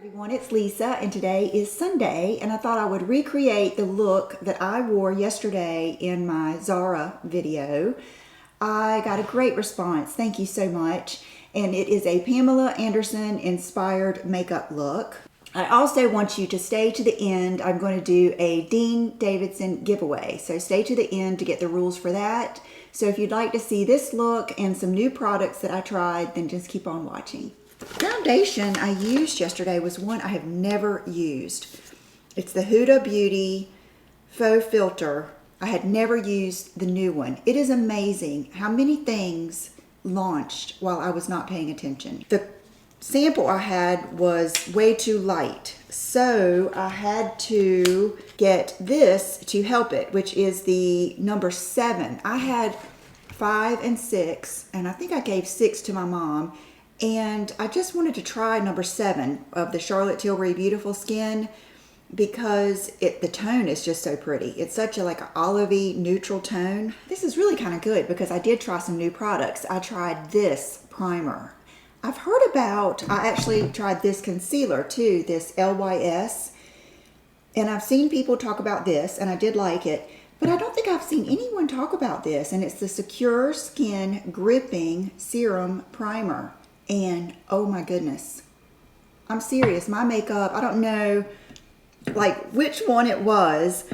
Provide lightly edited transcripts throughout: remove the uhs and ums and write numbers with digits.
Everyone, it's Lisa and today is Sunday and I thought I would recreate the look that I wore yesterday in my Zara video. I got a great response, thank you so much, and it is a Pamela Anderson inspired makeup look. I also want you to stay to the end. I'm going to do a Dean Davidson giveaway, so stay to the end to get the rules for that. So if you'd like to see this look and some new products that I tried, then just keep on watching. The foundation I used yesterday was one I have never used. It's the Huda Beauty Faux Filter. I had never used the new one. It is amazing how many things launched while I was not paying attention. The sample I had was way too light, so I had to get this to help it, which is the number 7. I had 5 and 6, and I think I gave 6 to my mom. And I just wanted to try number 7 of the Charlotte Tilbury Beautiful Skin because the tone is just so pretty. It's such a like an olivey neutral tone. This is really kind of good because I did try some new products. I tried this primer. I've heard about, I actually tried this concealer too, this LYS. And I've seen people talk about this and I did like it. But I don't think I've seen anyone talk about this. And it's the Secure Skin Gripping Serum Primer. And oh my goodness, I'm serious, my makeup, I don't know like which one it was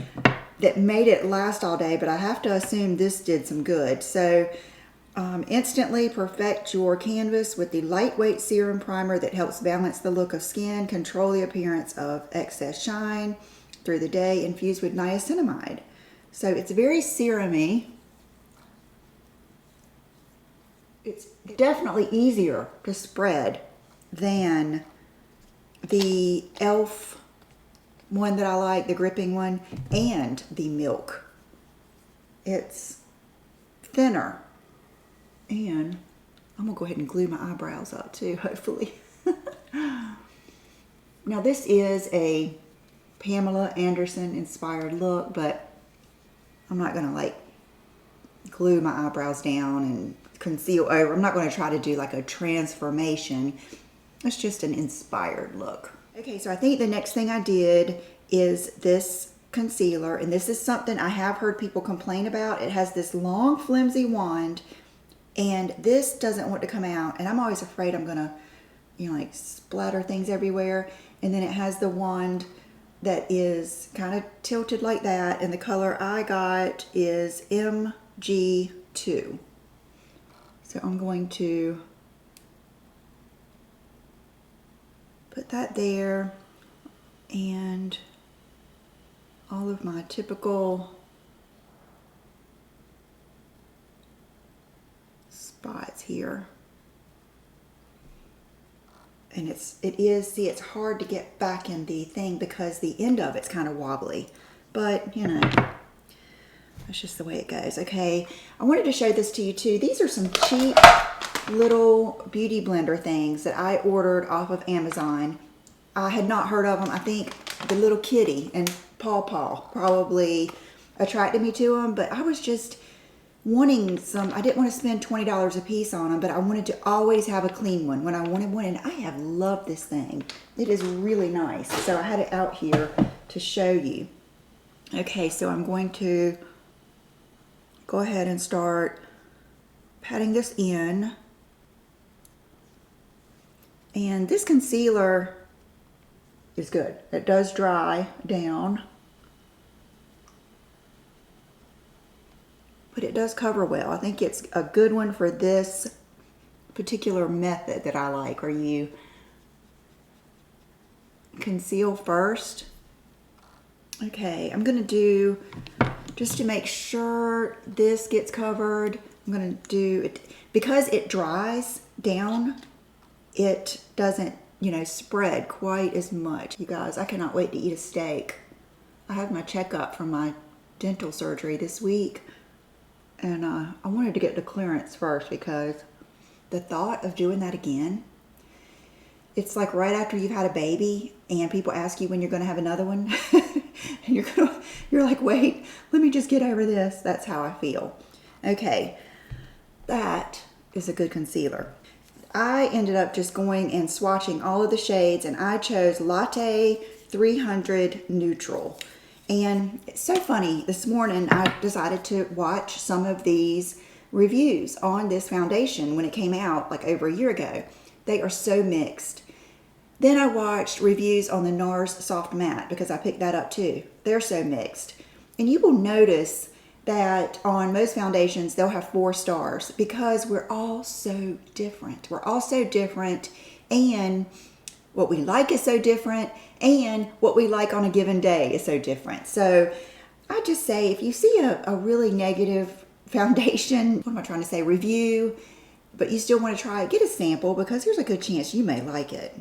that made it last all day, but I have to assume this did some good. So instantly perfect your canvas with the lightweight serum primer that helps balance the look of skin, control the appearance of excess shine through the day, infused with niacinamide. So it's very serum-y. It's definitely easier to spread than the e.l.f. one that I like, the gripping one, and the Milk. It's thinner. And I'm going to go ahead and glue my eyebrows up too, hopefully. Now this is a Pamela Anderson inspired look, but I'm not going to like glue my eyebrows down and conceal over. I'm not going to try to do like a transformation. It's just an inspired look. Okay, so I think the next thing I did is this concealer, and this is something I have heard people complain about. It has this long flimsy wand and this doesn't want to come out, and I'm always afraid I'm gonna, you know, like splatter things everywhere. And then it has the wand that is kind of tilted like that, and the color I got is MG2. So I'm going to put that there, and all of my typical spots here. And see, it's hard to get back in the thing because the end of it's kind of wobbly, but you know, that's just the way it goes. Okay, I wanted to show this to you too. These are some cheap little beauty blender things that I ordered off of Amazon. I had not heard of them. I think the little kitty and Paw Paw probably attracted me to them, but I was just wanting some. I didn't want to spend $20 a piece on them, but I wanted to always have a clean one when I wanted one, and I have loved this thing. It is really nice. So I had it out here to show you. Okay, so I'm going to go ahead and start patting this in. And this concealer is good. It does dry down, but it does cover well. I think it's a good one for this particular method that I like, where you conceal first. Okay, I'm gonna do, just to make sure this gets covered, I'm gonna do it, because it dries down, it doesn't, you know, spread quite as much. You guys, I cannot wait to eat a steak. I have my checkup from my dental surgery this week, and I wanted to get the clearance first because the thought of doing that again, it's like right after you've had a baby and people ask you when you're going to have another one and you're like, wait, let me just get over this. That's how I feel. Okay, that is a good concealer. I ended up just going and swatching all of the shades, and I chose Latte 300 Neutral. And it's so funny, this morning I decided to watch some of these reviews on this foundation when it came out like over a year ago. They are so mixed. Then I watched reviews on the NARS Soft Matte because I picked that up too. They're so mixed. And you will notice that on most foundations they'll have 4 stars because we're all so different. We're all so different, and what we like is so different, and what we like on a given day is so different. So I just say, if you see a really negative foundation, what am I trying to say, review, but you still want to try it, get a sample because there's a good chance you may like it.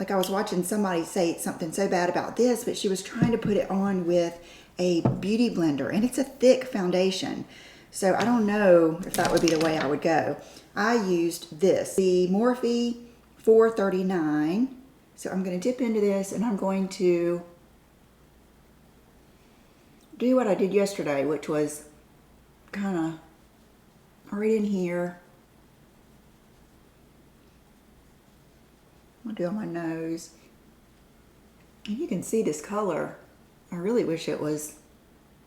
Like I was watching somebody say something so bad about this, but she was trying to put it on with a beauty blender, and it's a thick foundation. So I don't know if that would be the way I would go. I used this, the Morphe 439. So I'm going to dip into this, and I'm going to do what I did yesterday, which was kind of right in here. I'll do on my nose. And you can see this color. I really wish it was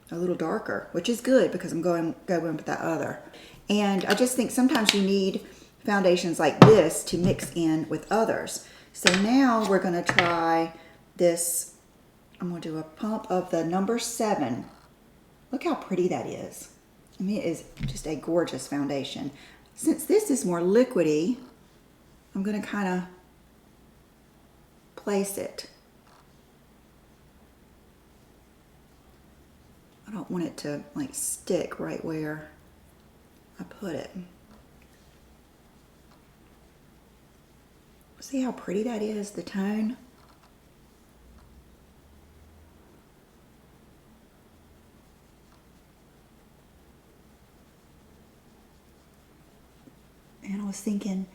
a little darker, which is good because I'm going with that other. And I just think sometimes you need foundations like this to mix in with others. So now we're going to try this. I'm going to do a pump of the number 7. Look how pretty that is. I mean, it is just a gorgeous foundation. Since this is more liquidy, I'm going to kind of place it. I don't want it to like stick right where I put it. See how pretty that is, the tone? And I was thinking,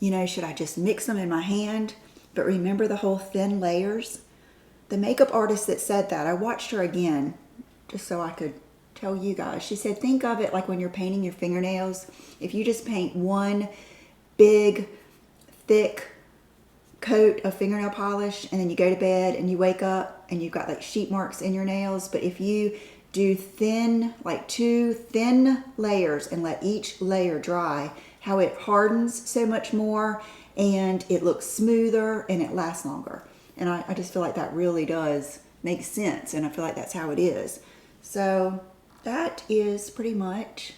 you know, should I just mix them in my hand? But remember the whole thin layers? The makeup artist that said that, I watched her again just so I could tell you guys. She said, think of it like when you're painting your fingernails. If you just paint one big, thick coat of fingernail polish and then you go to bed and you wake up and you've got like sheet marks in your nails. But if you do thin, like 2 thin layers and let each layer dry, how it hardens so much more and it looks smoother and it lasts longer. And I just feel like that really does make sense, and I feel like that's how it is. So that is pretty much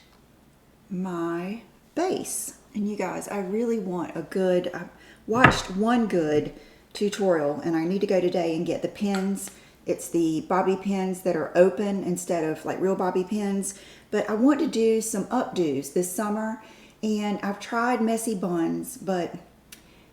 my base. And you guys, I really want a good, I watched one good tutorial and I need to go today and get the pins. It's the bobby pins that are open instead of like real bobby pins. But I want to do some updos this summer, and I've tried messy buns, but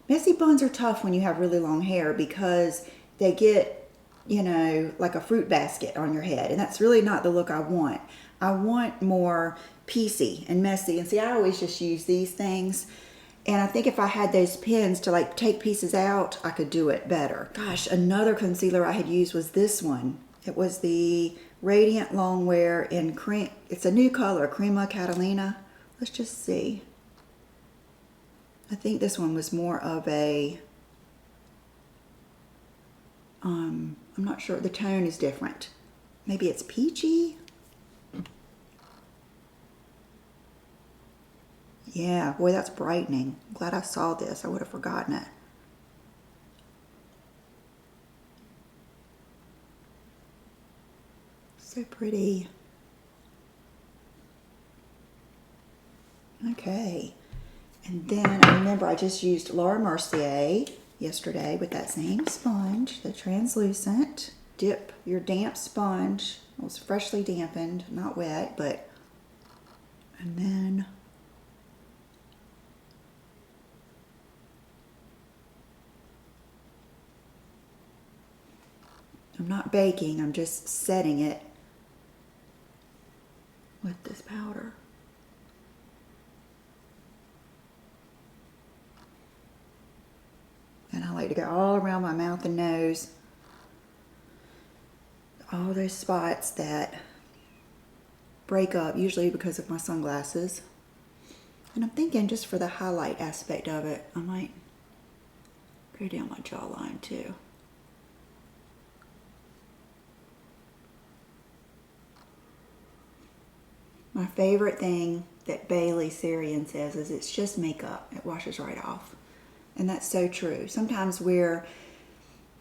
messy buns are tough when you have really long hair because they get, you know, like a fruit basket on your head, and that's really not the look I want. I want more piecey and messy. And see, I always just use these things, and I think if I had those pins to like take pieces out, I could do it better. Gosh, another concealer I had used was this one. It was the Radiant Longwear in cream. It's a new color, Crema Catalina. Let's just see. I think this one was more of a, I'm not sure, the tone is different. Maybe it's peachy? Yeah, boy, that's brightening. I'm glad I saw this. I would have forgotten it. So pretty. Okay. And then I remember I just used Laura Mercier yesterday with that same sponge, the translucent. Dip your damp sponge. It was freshly dampened, not wet, but, and then I'm not baking, I'm just setting it with this powder. And I like to go all around my mouth and nose. All those spots that break up, usually because of my sunglasses. And I'm thinking just for the highlight aspect of it, I might go down my jawline too. My favorite thing that Bailey Sarian says is it's just makeup. It washes right off. And that's so true. Sometimes we're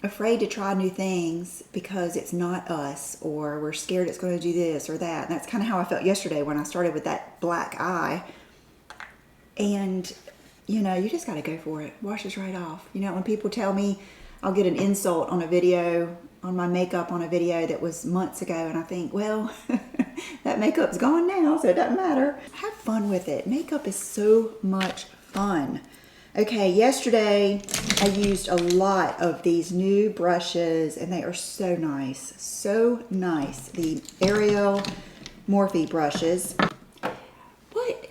afraid to try new things because it's not us, or we're scared it's going to do this or that. And that's kind of how I felt yesterday when I started with that black eye. And, you know, you just got to go for it. Washes right off. You know, when people tell me I'll get an insult on a video, on my makeup on a video that was months ago, and I think, well, that makeup's gone now, so it doesn't matter. Have fun with it. Makeup is so much fun. Okay, yesterday I used a lot of these new brushes, and they are so nice. So nice. The Ariel Morphe brushes.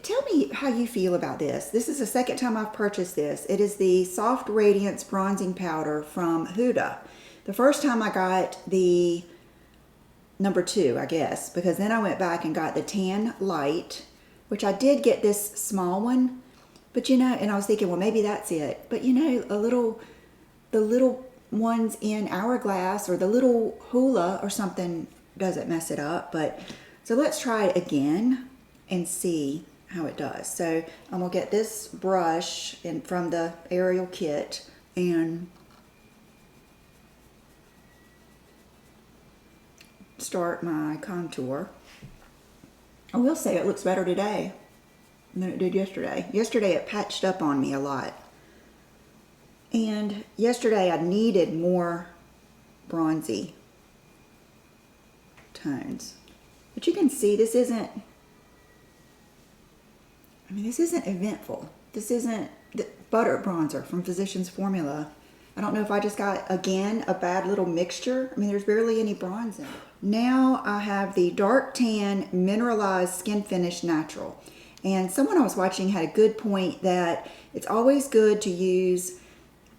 Tell me how you feel about this. This is the second time I've purchased this. It is the Soft Radiance Bronzing Powder from Huda. The first time I got the number 2, I guess, because then I went back and got the Tan Light, which I did get this small one. But you know, and I was thinking, well, maybe that's it. But you know, the little ones in Hourglass or the little Hula or something doesn't mess it up. But so let's try it again and see how it does. So I'm gonna get this brush from the Ariel kit and start my contour. I will say it looks better today than it did yesterday. Yesterday it patched up on me a lot. And yesterday I needed more bronzy tones. But you can see this isn't eventful. This isn't the butter bronzer from Physicians Formula. I don't know if I just got, again, a bad little mixture. I mean, there's barely any bronze in it. Now I have the Dark Tan Mineralized Skin Finish Natural. And someone I was watching had a good point that it's always good to use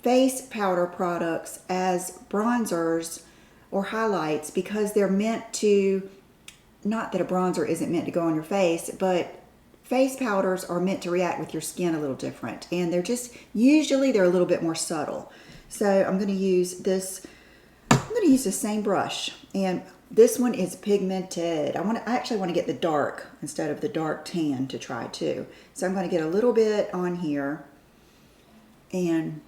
face powder products as bronzers or highlights because they're meant to, not that a bronzer isn't meant to go on your face, but face powders are meant to react with your skin a little different. And they're just, usually they're a little bit more subtle. So I'm going to use this, I'm going to use the same brush. And this one is pigmented. I actually want to get the dark instead of the dark tan to try too. So I'm going to get a little bit on here and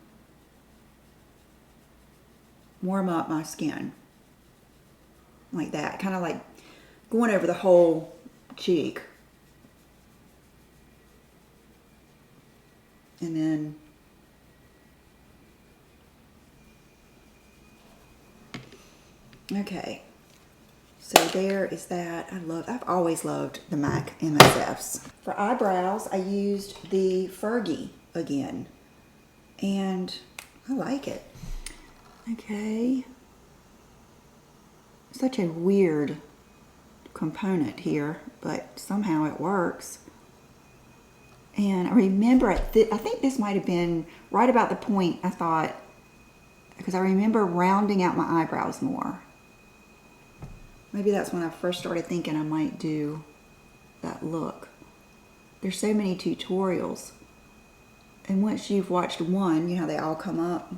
warm up my skin. Like that. Kind of like going over the whole cheek. And then okay, so there is that. I've always loved the MAC MSFs. For eyebrows, I used the Fergie again, and I like it. Okay, such a weird component here, but somehow it works. And I remember, I think this might have been right about the point I thought, because I remember rounding out my eyebrows more. Maybe that's when I first started thinking I might do that look. There's so many tutorials. And once you've watched one, you know, they all come up.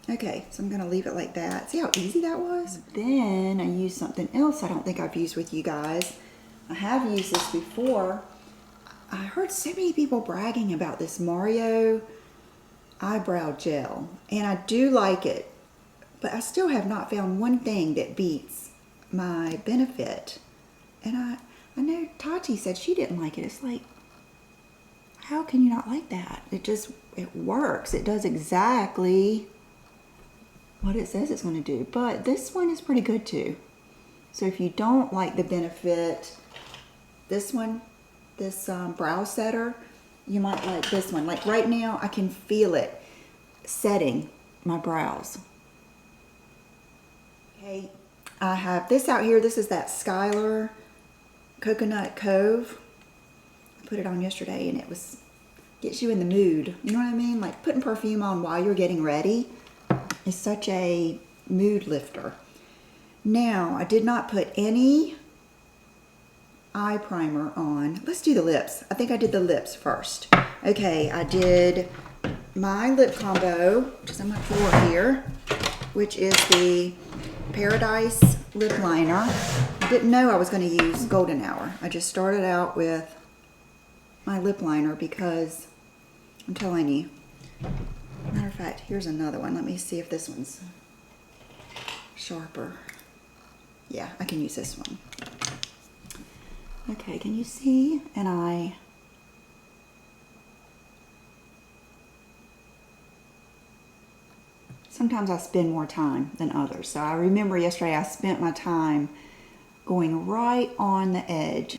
Okay, so I'm going to leave it like that. See how easy that was? Then I used something else I don't think I've used with you guys. I have used this before. I heard so many people bragging about this Mario eyebrow gel, and I do like it, but I still have not found one thing that beats my Benefit. And I know Tati said she didn't like it. It's like, how can you not like that? It works. It does exactly what it says it's going to do. But this one is pretty good too. So if you don't like the Benefit, this one, this brow setter, you might like this one. Like right now, I can feel it setting my brows. Okay, I have this out here. This is that Skylar Coconut Cove. I put it on yesterday and it gets you in the mood. You know what I mean? Like putting perfume on while you're getting ready is such a mood lifter. Now, I did not put any eye primer on. Let's do the lips. I think I did the lips first. Okay, I did my lip combo, which is on my floor here, which is the Paradise lip liner. I didn't know I was going to use Golden Hour. I just started out with my lip liner because I'm telling you. Matter of fact, here's another one. Let me see if this one's sharper. Yeah, I can use this one. Okay, can you see? And sometimes I spend more time than others. So I remember yesterday I spent my time going right on the edge.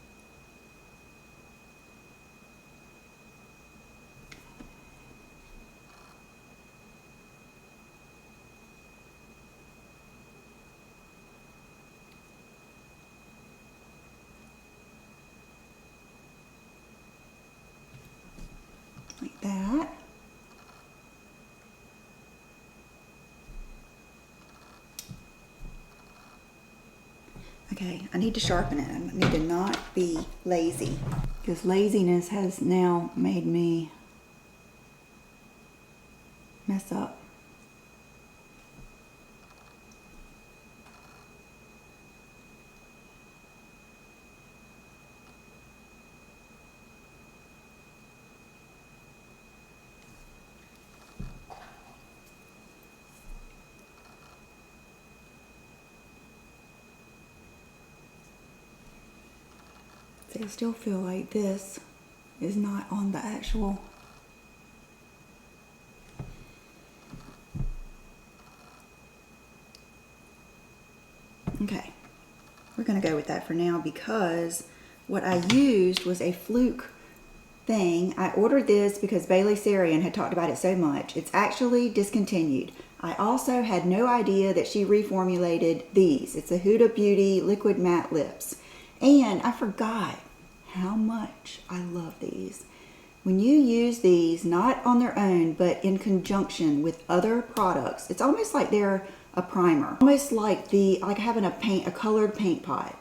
Like that. Okay, I need to sharpen it. I need to not be lazy, because laziness has now made me mess up. I still feel like this is not on the actual. Okay, we're gonna go with that for now because what I used was a fluke thing. I ordered this because Bailey Sarian had talked about it so much. It's actually discontinued. I also had no idea that she reformulated these. It's a Huda Beauty Liquid Matte Lips. And I forgot how much I love these. When you use these, not on their own, but in conjunction with other products, it's almost like they're a primer. Almost like having a colored paint pot,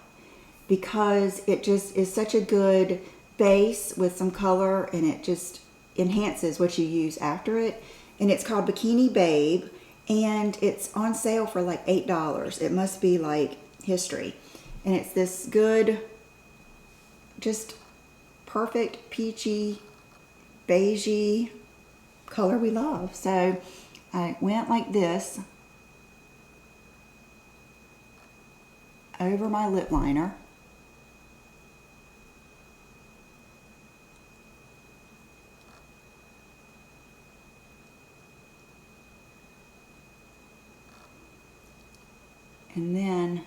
because it just is such a good base with some color, and it just enhances what you use after it. And it's called Bikini Babe, and it's on sale for like $8. It must be like history. And it's this good, just perfect peachy, beigey color we love. So I went like this over my lip liner. And then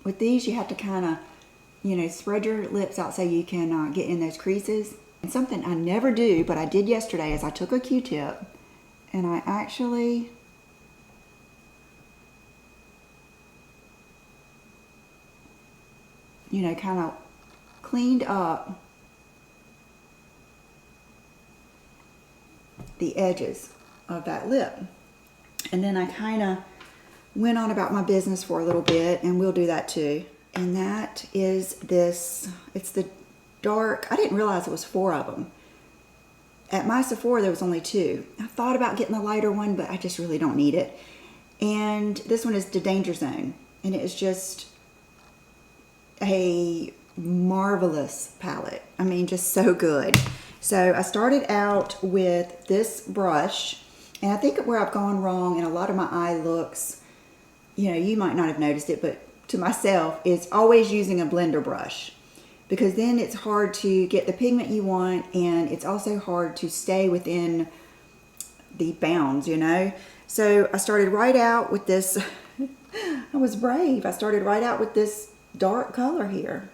with these, you have to kind of, spread your lips out so you can get in those creases. And something I never do, but I did yesterday, is I took a Q-tip and I actually kind of cleaned up the edges of that lip. And then I kind of went on about my business for a little bit, and we'll do that too. And that is this, it's the dark, I didn't realize it was 4 of them. At my Sephora, there was only 2. I thought about getting the lighter one, but I just really don't need it. And this one is the Danger Zone, and it is just a marvelous palette. I mean, just so good. So I started out with this brush, and I think where I've gone wrong in a lot of my eye looks, you might not have noticed it, but to myself, is always using a blender brush, because then it's hard to get the pigment you want, and it's also hard to stay within the bounds, So I started right out with this. I was brave. I started right out with this dark color here.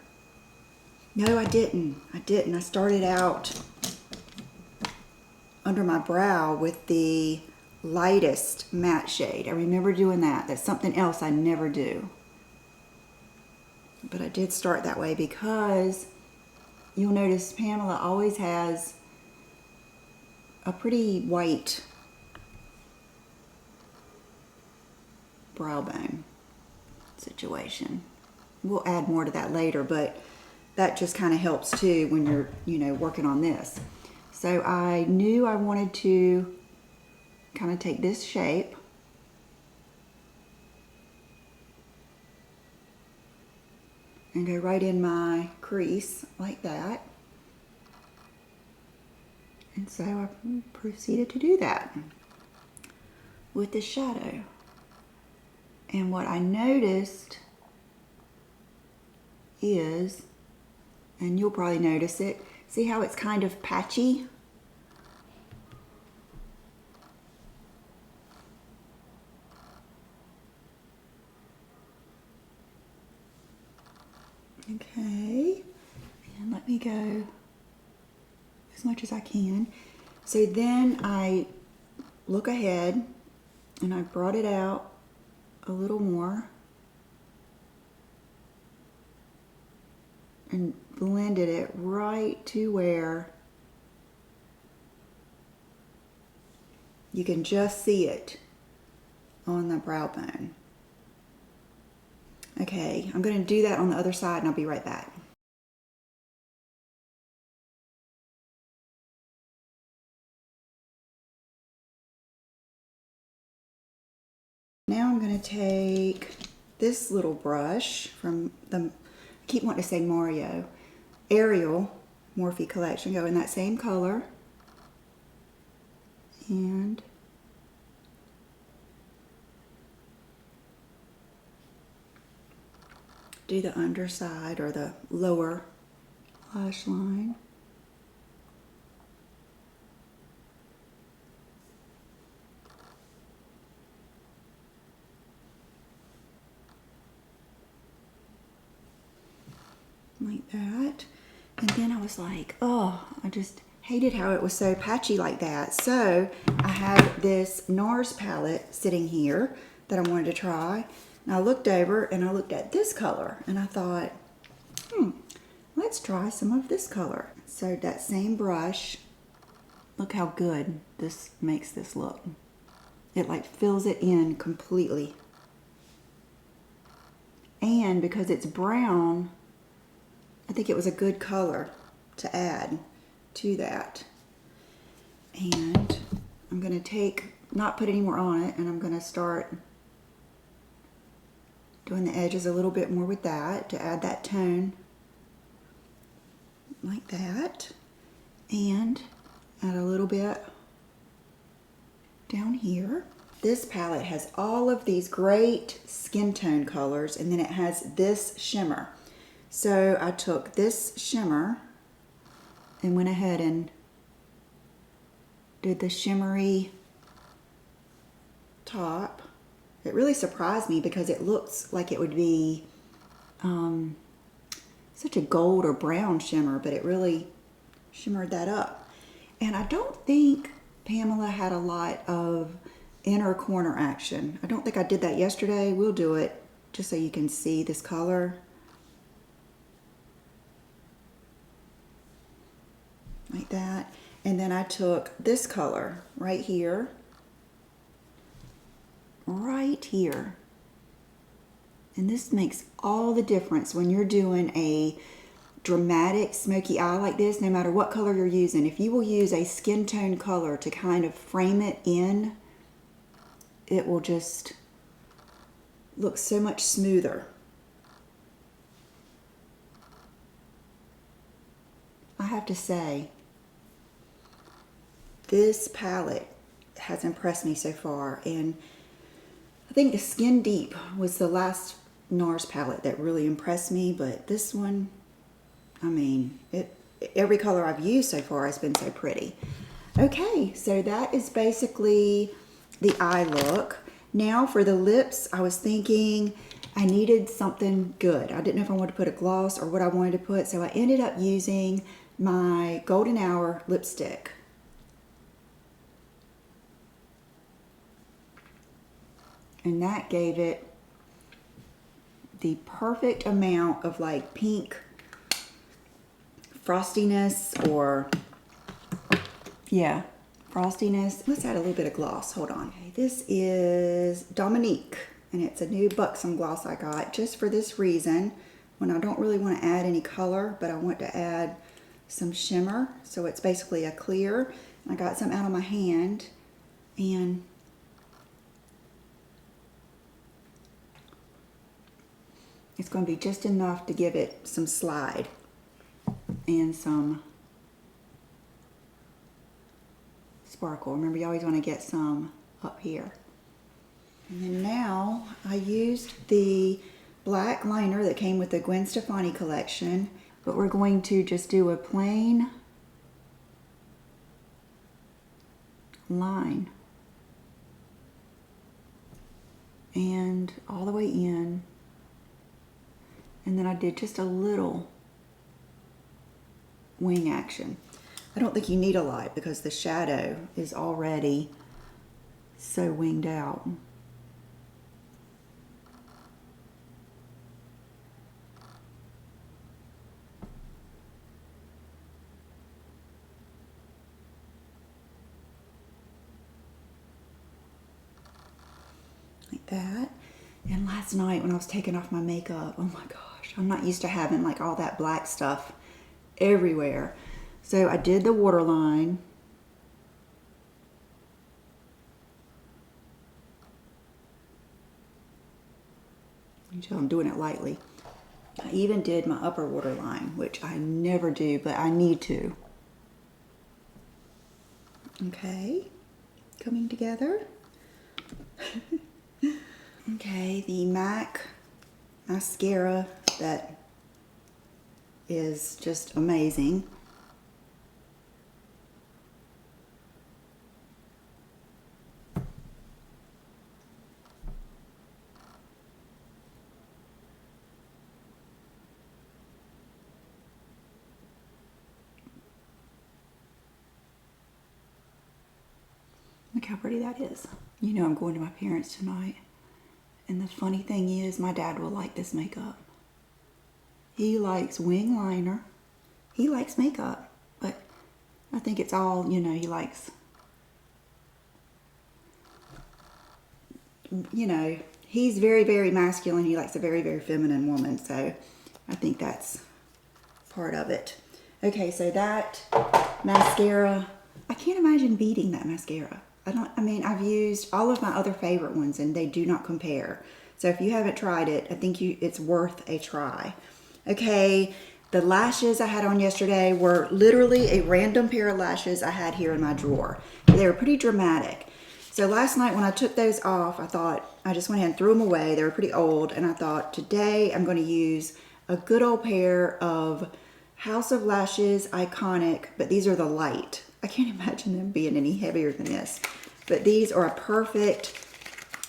No, I didn't. I started out under my brow with the lightest matte shade. I remember doing that. That's something else I never do. But I did start that way because you'll notice Pamela always has a pretty white brow bone situation. we'll add more to that later, but that just kind of helps too when you're, you know, working on this. So I knew I wanted to kind of take this shape. And go right in my crease like that. And so I proceeded to do that with the shadow. And what I noticed is, and you'll probably notice it, see how it's kind of patchy? Okay, and let me go as much as I can. So then I look ahead and I brought it out a little more and blended it right to where you can just see it on the brow bone. Okay, I'm going to do that on the other side and I'll be right back. Now I'm going to take this little brush from the, I keep wanting to say Mario, Ariel Morphe collection, go in that same color, and do the underside or the lower lash line. Like that. And then I was like, oh, I just hated how it was so patchy like that. So I had this NARS palette sitting here that I wanted to try. And I looked over and I looked at this color and I thought, let's try some of this color. So that same brush, look how good this makes this look. It like fills it in completely. And because it's brown, I think it was a good color to add to that. And I'm going to take, not put any more on it, and I'm going to start doing the edges a little bit more with that to add that tone like that. And add a little bit down here. This palette has all of these great skin tone colors, and then it has this shimmer. So I took this shimmer and went ahead and did the shimmery top. It really surprised me because it looks like it would be such a gold or brown shimmer, but it really shimmered that up. And I don't think Pamela had a lot of inner corner action. I don't think I did that yesterday. We'll do it just so you can see this color. Like that. And then I took this color right here, and this makes all the difference when you're doing a dramatic smoky eye like this. No matter what color you're using, if you will use a skin tone color to kind of frame it in, it will just look so much smoother. I have to say, this palette has impressed me so far, and I think the Skin Deep was the last NARS palette that really impressed me, but this one, I mean, every color I've used so far has been so pretty. Okay, so that is basically the eye look. Now for the lips, I was thinking I needed something good. I didn't know if I wanted to put a gloss or what I wanted to put, so I ended up using my Golden Hour lipstick. And that gave it the perfect amount of like pink frostiness, or yeah, frostiness. Let's add a little bit of gloss. Hold on. Okay, this is Dominique, and it's a new Buxom gloss I got just for this reason. when I don't really want to add any color, but I want to add some shimmer. So it's basically a clear. I got some out of my hand, and it's going to be just enough to give it some slide and some sparkle. Remember, you always want to get some up here. And then now I used the black liner that came with the Gwen Stefani collection, but we're going to just do a plain line and all the way in, and then I did just a little wing action. I don't think you need a lot because the shadow is already so winged out. Like that. And last night when I was taking off my makeup, oh my gosh, I'm not used to having like all that black stuff everywhere. So I did the waterline. I'm doing it lightly. I even did my upper waterline, which I never do, but I need to. Okay, coming together. Okay, the MAC mascara that is just amazing. Look how pretty that is. You know I'm going to my parents tonight. And the funny thing is, my dad will like this makeup. He likes wing liner. He likes makeup. But I think it's all, you know, he likes, you know, he's very, very masculine. He likes a very, very feminine woman. So I think that's part of it. Okay, so that mascara, I can't imagine beating that mascara. I mean, I've used all of my other favorite ones and they do not compare. So if you haven't tried it, I think it's worth a try. Okay, the lashes I had on yesterday were literally a random pair of lashes I had here in my drawer. They were pretty dramatic. So last night when I took those off, I thought, I just went ahead and threw them away. They were pretty old. And I thought, today I'm going to use a good old pair of House of Lashes Iconic, but these are the light. I can't imagine them being any heavier than this. But these are a perfect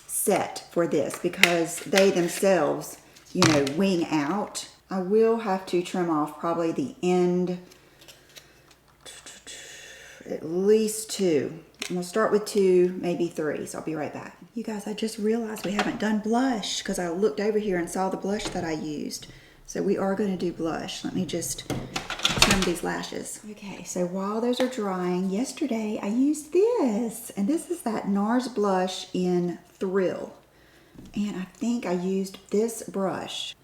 set for this because they themselves, you know, wing out. I will have to trim off probably the end, at least 2. And we'll start with 2, maybe 3, so I'll be right back. You guys, I just realized we haven't done blush because I looked over here and saw the blush that I used. So we are going to do blush. Let me just trim these lashes. Okay, so while those are drying, yesterday I used this. And this is that NARS blush in Thrill. And I think I used this brush.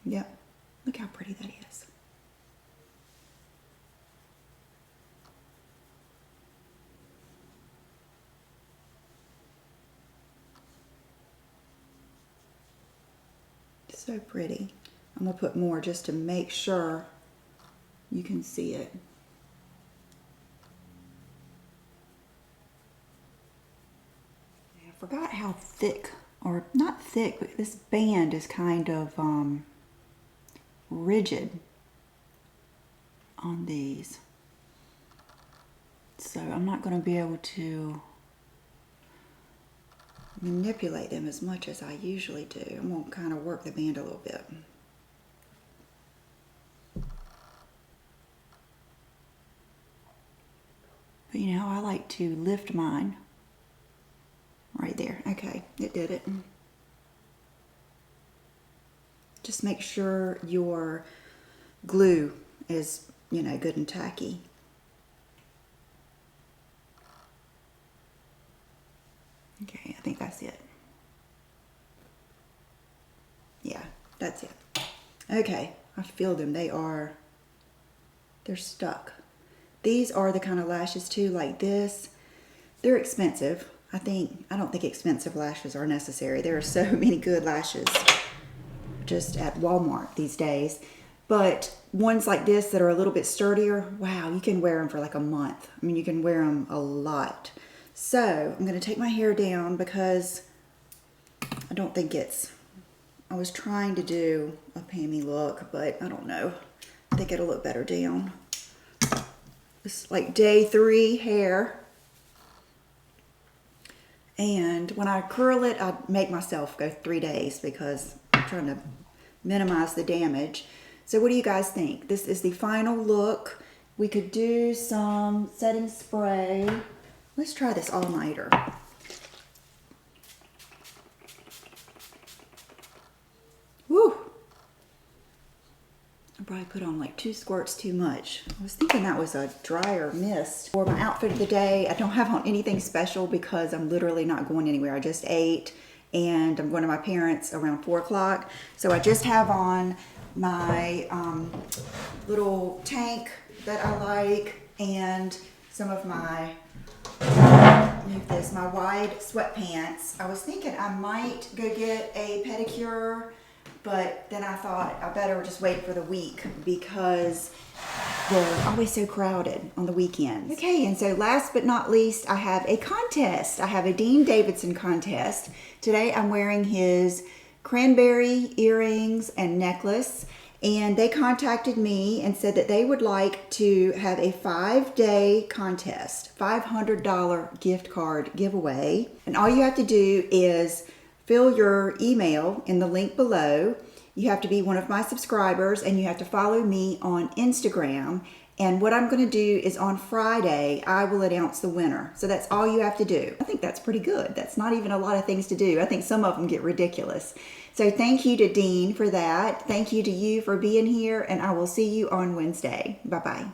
Yep, look how pretty that is. So pretty. I'm going to put more just to make sure you can see it. I forgot how thick, or not thick, but this band is kind of rigid on these. So I'm not going to be able to manipulate them as much as I usually do. I'm going to kind of work the band a little bit. But you know, I like to lift mine right there. Okay, it did it. Just make sure your glue is, you know, good and tacky. Okay, I think that's it. That's it. Okay, I feel them. They're stuck. These are the kind of lashes too, like this. They're expensive. I don't think expensive lashes are necessary. There are so many good lashes just at Walmart these days. But ones like this that are a little bit sturdier, wow, you can wear them for like a month. I mean, you can wear them a lot. So I'm going to take my hair down because I don't think I was trying to do a Pammy look, but I don't know. I think it'll look better down. It's like day 3 hair. And when I curl it, I make myself go 3 days because I'm trying to minimize the damage. So what do you guys think? This is the final look. We could do some setting spray. Let's try this all-nighter. Woo! I probably put on like 2 squirts too much. I was thinking that was a dryer mist. For my outfit of the day, I don't have on anything special because I'm literally not going anywhere. I just ate and I'm going to my parents around 4 o'clock. So I just have on my little tank that I like and some of my, my wide sweatpants. I was thinking I might go get a pedicure, but then I thought I better just wait for the week because they're always so crowded on the weekends. Okay, and so last but not least, I have a contest. I have a Dean Davidson contest. Today I'm wearing his cranberry earrings and necklace, and they contacted me and said that they would like to have a 5-day contest, $500 gift card giveaway. And all you have to do is fill your email in the link below. You have to be one of my subscribers and you have to follow me on Instagram. And what I'm going to do is on Friday, I will announce the winner. So that's all you have to do. I think that's pretty good. That's not even a lot of things to do. I think some of them get ridiculous. So thank you to Dean for that. Thank you to you for being here, and I will see you on Wednesday. Bye-bye.